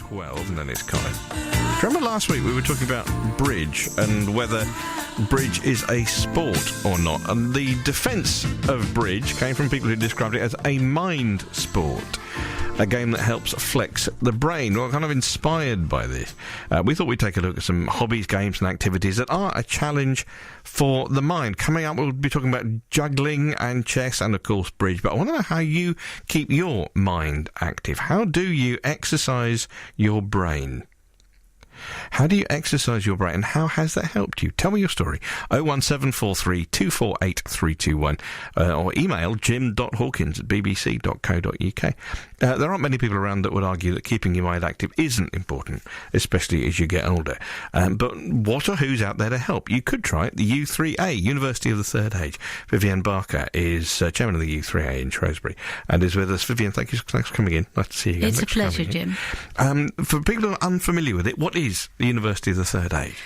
12, and then it's Colin. Remember last week we were talking about bridge and whether bridge is a sport or not, and the defence of bridge came from people who described it as a mind sport, a game that helps flex the brain. Well, kind of inspired by this, we thought we'd take a look at some hobbies, games and activities that are a challenge for the mind. Coming up, we'll be talking about juggling and chess and, of course, bridge. But I want to know how you keep your mind active. How do you exercise your brain? How do you exercise your brain, and how has that helped you? Tell me your story. 01743 248 321, or email jim.hawkins@bbc.co.uk. There aren't many people around that would argue that keeping your mind active isn't important, especially as you get older. But what or who's out there to help? You could try it. The U3A, University of the Third Age. Vivienne Barker is chairman of the U3A in Shrewsbury and is with us. Vivienne, thanks for coming in. Nice to see you again. It's a pleasure, Jim. For people who are unfamiliar with it, what is the University of the Third Age?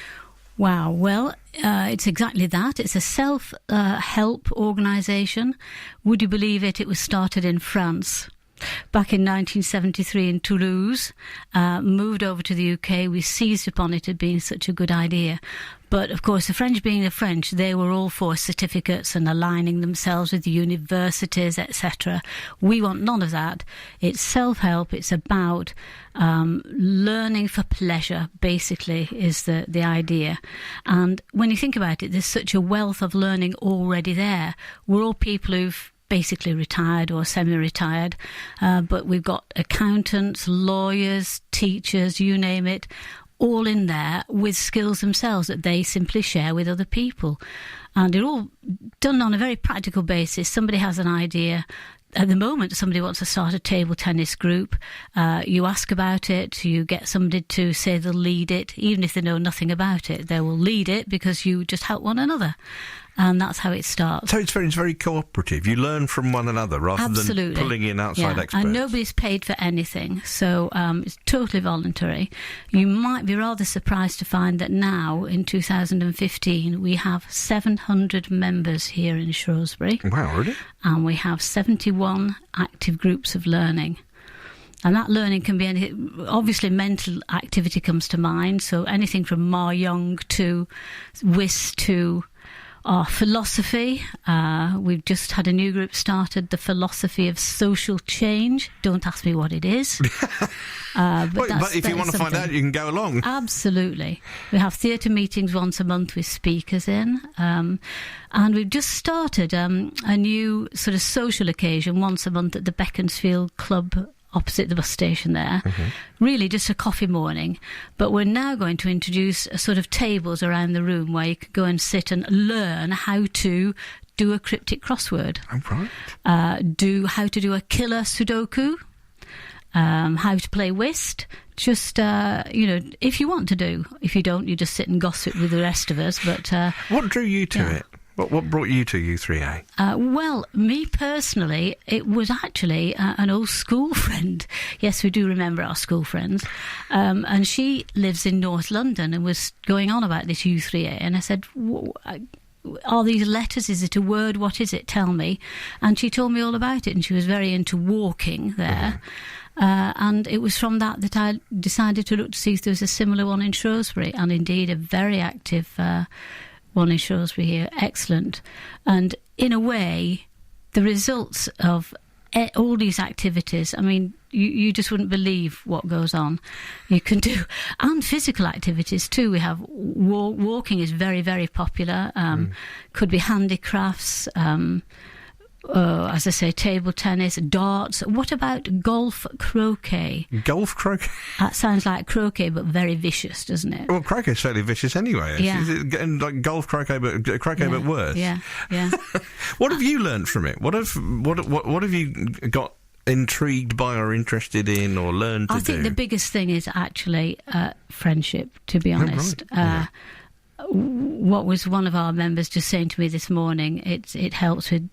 Wow, well, it's exactly that. It's a self-help organisation. Would you believe it? It was started in France back in 1973 in Toulouse, moved over to the UK. We seized upon it as being such a good idea. But, of course, the French being the French, they were all for certificates and aligning themselves with the universities, etc. We want none of that. It's self-help. It's about learning for pleasure, basically, is the idea. And when you think about it, there's such a wealth of learning already there. We're all people who've basically retired or semi-retired, but we've got accountants, lawyers, teachers, you name it, all in there with skills themselves that they simply share with other people. And they're all done on a very practical basis. Somebody has an idea. At the moment, somebody wants to start a table tennis group. You ask about it. You get somebody to say they'll lead it. Even if they know nothing about it, they will lead it because you just help one another. And that's how it starts. So it's very cooperative. You learn from one another rather than pulling in outside experts. And nobody's paid for anything, so it's totally voluntary. You might be rather surprised to find that now, in 2015, we have 700 members here in Shrewsbury. Wow, really? And we have 71 active groups of learning. And that learning can be anything. Obviously, mental activity comes to mind, so anything from Mahjong to whist to our philosophy. We've just had a new group started, the philosophy of social change. Don't ask me what it is. But if you want to find out, you can go along. Absolutely. We have theatre meetings once a month with speakers in. And we've just started a new sort of social occasion once a month at the Beaconsfield Club opposite the bus station there. Mm-hmm. Really just a coffee morning. But we're now going to introduce a sort of tables around the room where you can go and sit and learn how to do a cryptic crossword. Oh, right. How to do a killer Sudoku. How to play whist. Just, if you want to do. If you don't, you just sit and gossip with the rest of us. But what drew you to it? What brought you to U3A? Well, me personally, it was actually an old school friend. Yes, we do remember our school friends. And she lives in North London and was going on about this U3A. And I said, are these letters? Is it a word? What is it? Tell me. And she told me all about it. And she was very into walking there. Mm-hmm. And it was from that I decided to look to see if there was a similar one in Shrewsbury. And indeed, a very active one in Shrewsbury here, excellent. And in a way, the results of all these activities, I mean, you just wouldn't believe what goes on. You can do, and physical activities too. We have walking is very, very popular. Could be handicrafts, as I say, table tennis, darts. What about golf croquet? Golf croquet? That sounds like croquet, but very vicious, doesn't it? Well, croquet's fairly vicious anyway. Yeah. Is it getting like golf croquet, but worse? Yeah. What have you learned from it? What have you got intrigued by or interested in or learned to do? I think the biggest thing is actually friendship, to be honest. Oh, right. What was one of our members just saying to me this morning, it helps with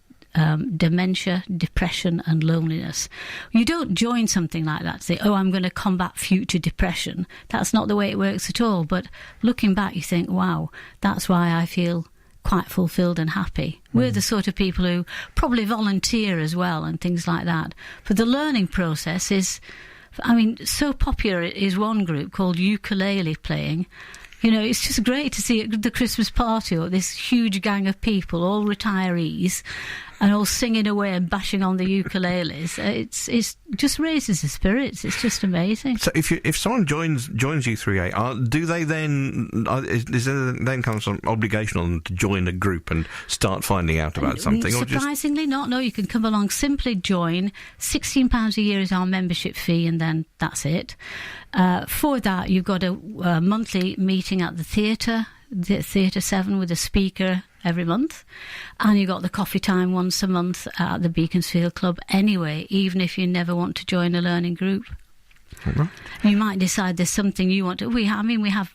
dementia, depression and loneliness. You don't join something like that to say, I'm going to combat future depression. That's not the way it works at all. But looking back, you think, wow, that's why I feel quite fulfilled and happy. We're the sort of people who probably volunteer as well and things like that. But the learning process is I mean, so popular is one group called Ukulele Playing. You know, it's just great to see at the Christmas party, or this huge gang of people, all retirees, and all singing away and bashing on the ukuleles. It's just raises the spirits. It's just amazing. So if someone joins U3A, do they then is there then kind of some obligation on them to join a group and start finding out about something? Surprisingly not. No, you can come along, simply join. £16 a year is our membership fee, and then that's it. For that, you've got a monthly meeting at the Theatre 7 with a speaker every month, and you got the coffee time once a month at the Beaconsfield Club anyway, even if you never want to join a learning group. Right. You might decide there's something you want to... we have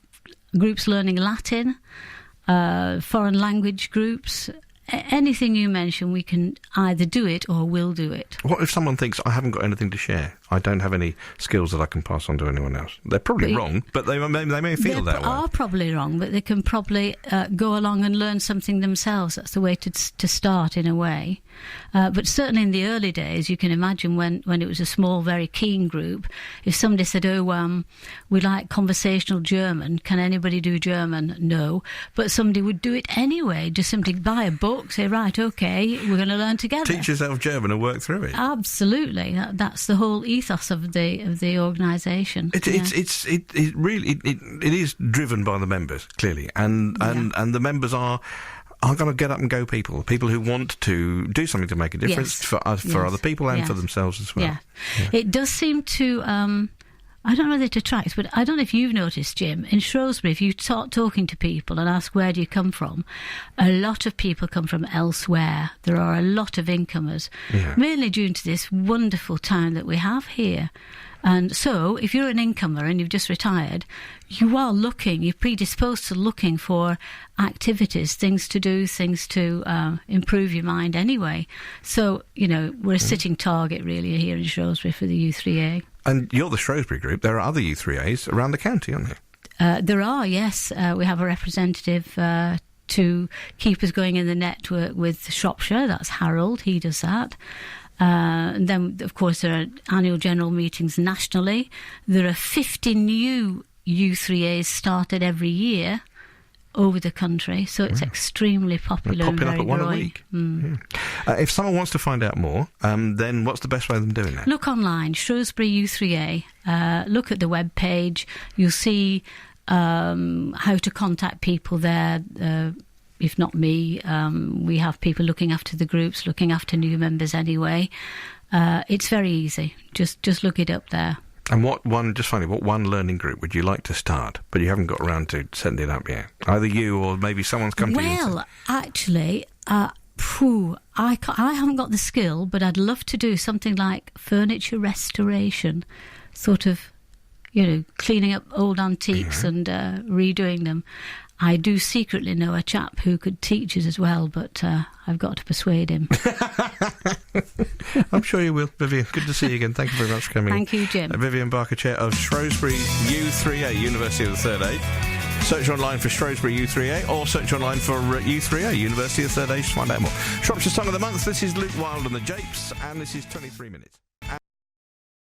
groups learning Latin, foreign language groups. Anything you mention, we can either do it or will do it. What if someone thinks, I haven't got anything to share? I don't have any skills that I can pass on to anyone else. They're probably wrong, but they may feel that way. They are probably wrong, but they can probably go along and learn something themselves. That's the way to start, in a way. But certainly in the early days, you can imagine when it was a small, very keen group, if somebody said, we like conversational German, can anybody do German? No. But somebody would do it anyway, just simply buy a book, say, right, OK, we're going to learn together. Teach yourself German and work through it. Absolutely. That's the whole ethos of the organisation. It is driven by the members, clearly, and the members are going to get up and go people who want to do something to make a difference for other people and for themselves as well. Yeah. It does seem to I don't know that it attracts, but I don't know if you've noticed, Jim, in Shrewsbury, if you start talking to people and ask where do you come from, a lot of people come from elsewhere. There are a lot of incomers, mainly due to this wonderful town that we have here. And so, if you're an incomer and you've just retired, you're predisposed to looking for activities, things to do, things to improve your mind anyway. So, we're a sitting target, really, here in Shrewsbury for the U3A. And you're the Shrewsbury group. There are other U3As around the county, aren't there? There are, yes. We have a representative to keep us going in the network with Shropshire. That's Harold. He does that. And then, of course, there are annual general meetings nationally. There are 50 new U3As started every year over the country, so it's extremely popular and very up at one growing. A week. If someone wants to find out more, then what's the best way of them doing that? Look online, Shrewsbury U3A. Look at the web page. You'll see how to contact people there. If not me, we have people looking after the groups, looking after new members anyway. It's very easy. Just look it up there. And what one learning group would you like to start, but you haven't got around to setting it up yet? Either you or maybe someone's come to you. Well, actually, I haven't got the skill, but I'd love to do something like furniture restoration, sort of, cleaning up old antiques and redoing them. I do secretly know a chap who could teach us as well, but I've got to persuade him. I'm sure you will, Vivienne. Good to see you again. Thank you very much for coming. Thank you, Jim. Vivienne Barker, Chair of Shrewsbury U3A, University of the Third Age. Search online for Shrewsbury U3A or search online for U3A, University of the Third Age, to find out more. Shropshire Song of the Month, this is Luke Wilde and the Japes, and this is 23 Minutes.